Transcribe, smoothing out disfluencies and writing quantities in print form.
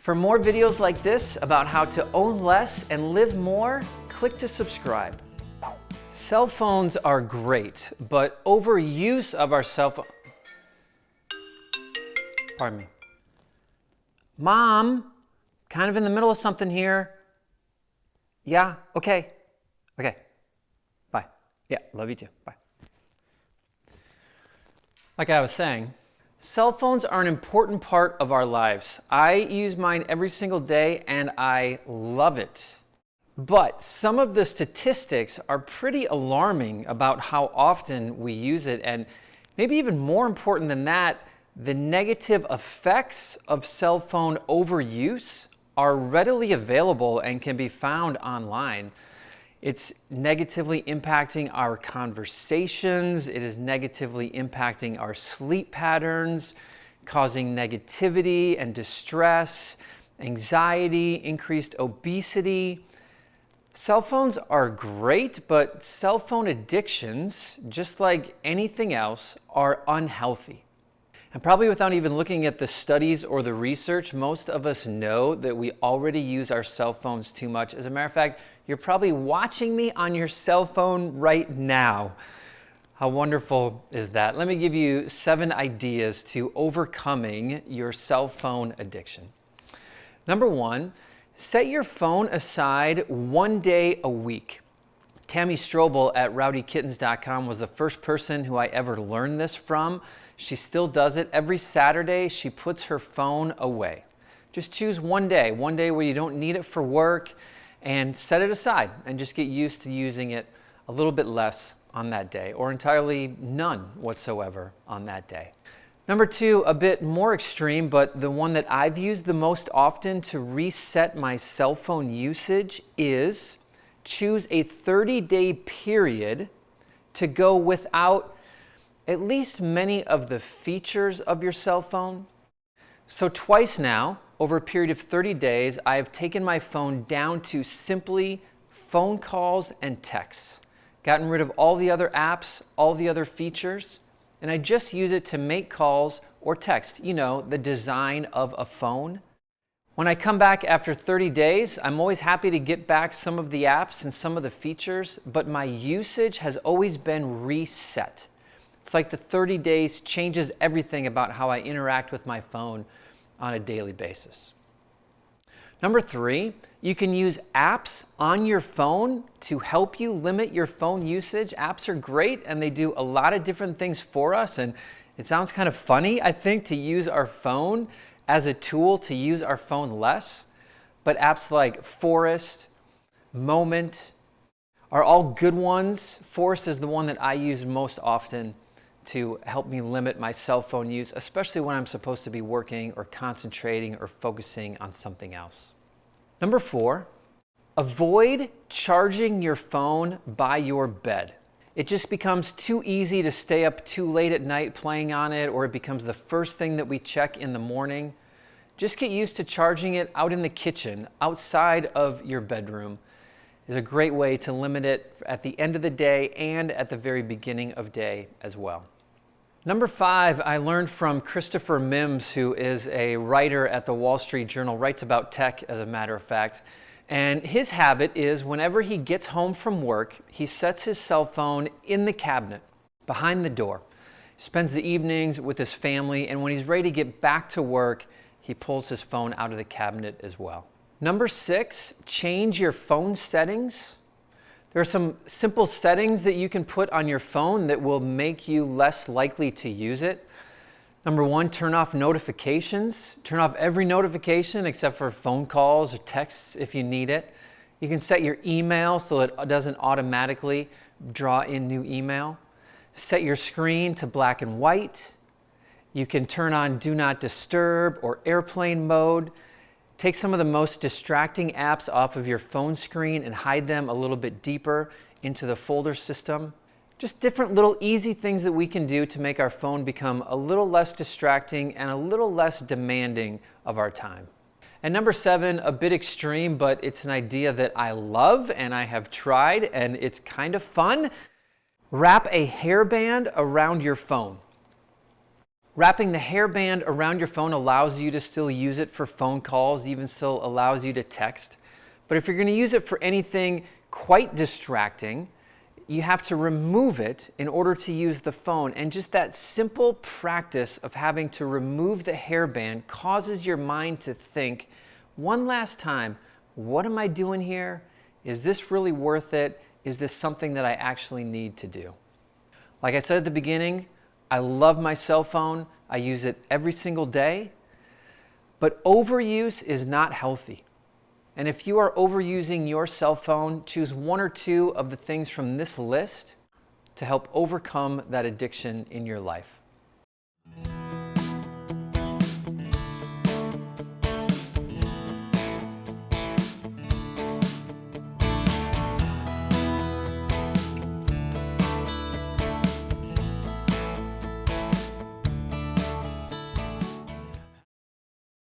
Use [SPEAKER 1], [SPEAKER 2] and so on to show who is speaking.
[SPEAKER 1] For more videos like this about how to own less and live more, click to subscribe. Cell phones are great, but overuse of our cell phone... Pardon me. Mom, kind of in the middle of something here. Yeah, okay. Okay. Bye. Yeah, love you too. Bye. Like I was saying, cell phones are an important part of our lives. I use mine every single day and I love it. But some of the statistics are pretty alarming about how often we use it, and maybe even more important than that, the negative effects of cell phone overuse are readily available and can be found online. It's negatively impacting our conversations, it is negatively impacting our sleep patterns, causing negativity and distress, anxiety, increased obesity. Cell phones are great, but cell phone addictions, just like anything else, are unhealthy. And probably without even looking at the studies or the research, most of us know that we already use our cell phones too much. As a matter of fact, you're probably watching me on your cell phone right now. How wonderful is that? Let me give you 7 ideas to overcoming your cell phone addiction. Number 1, set your phone aside 1 day a week. Tammy Strobel at rowdykittens.com was the first person who I ever learned this from. She still does it. Every Saturday, she puts her phone away. Just choose 1 day where you don't need it for work, and set it aside and just get used to using it a little bit less on that day, or entirely none whatsoever on that day. Number 2, a bit more extreme, but the one that I've used the most often to reset my cell phone usage is choose a 30-day period to go without at least many of the features of your cell phone. So twice now, over a period of 30 days, I have taken my phone down to simply phone calls and texts, gotten rid of all the other apps, all the other features, and I just use it to make calls or text, you know, the design of a phone. When I come back after 30 days, I'm always happy to get back some of the apps and some of the features, but my usage has always been reset. It's like the 30 days changes everything about how I interact with my phone on a daily basis. Number 3, you can use apps on your phone to help you limit your phone usage. Apps are great and they do a lot of different things for us, and it sounds kind of funny, I think, to use our phone as a tool to use our phone less. But apps like Forest, Moment are all good ones. Forest is the one that I use most often to help me limit my cell phone use, especially when I'm supposed to be working or concentrating or focusing on something else. Number 4, avoid charging your phone by your bed. It just becomes too easy to stay up too late at night playing on it, or it becomes the first thing that we check in the morning. Just get used to charging it out in the kitchen, outside of your bedroom. Is a great way to limit it at the end of the day and at the very beginning of day as well. Number 5, I learned from Christopher Mims, who is a writer at the Wall Street Journal, writes about tech as a matter of fact. And his habit is whenever he gets home from work, he sets his cell phone in the cabinet behind the door. He spends the evenings with his family, and when he's ready to get back to work, he pulls his phone out of the cabinet as well. Number 6, change your phone settings. There are some simple settings that you can put on your phone that will make you less likely to use it. Number 1, turn off notifications. Turn off every notification except for phone calls or texts if you need it. You can set your email so it doesn't automatically draw in new email. Set your screen to black and white. You can turn on Do Not Disturb or airplane mode. Take some of the most distracting apps off of your phone screen and hide them a little bit deeper into the folder system. Just different little easy things that we can do to make our phone become a little less distracting and a little less demanding of our time. And number 7, a bit extreme, but it's an idea that I love and I have tried and it's kind of fun. Wrap a hairband around your phone. Wrapping the hairband around your phone allows you to still use it for phone calls, even still allows you to text. But if you're going to use it for anything quite distracting, you have to remove it in order to use the phone. And just that simple practice of having to remove the hairband causes your mind to think one last time, what am I doing here? Is this really worth it? Is this something that I actually need to do? Like I said at the beginning, I love my cell phone. I use it every single day. But overuse is not healthy. And if you are overusing your cell phone, choose one or two of the things from this list to help overcome that addiction in your life.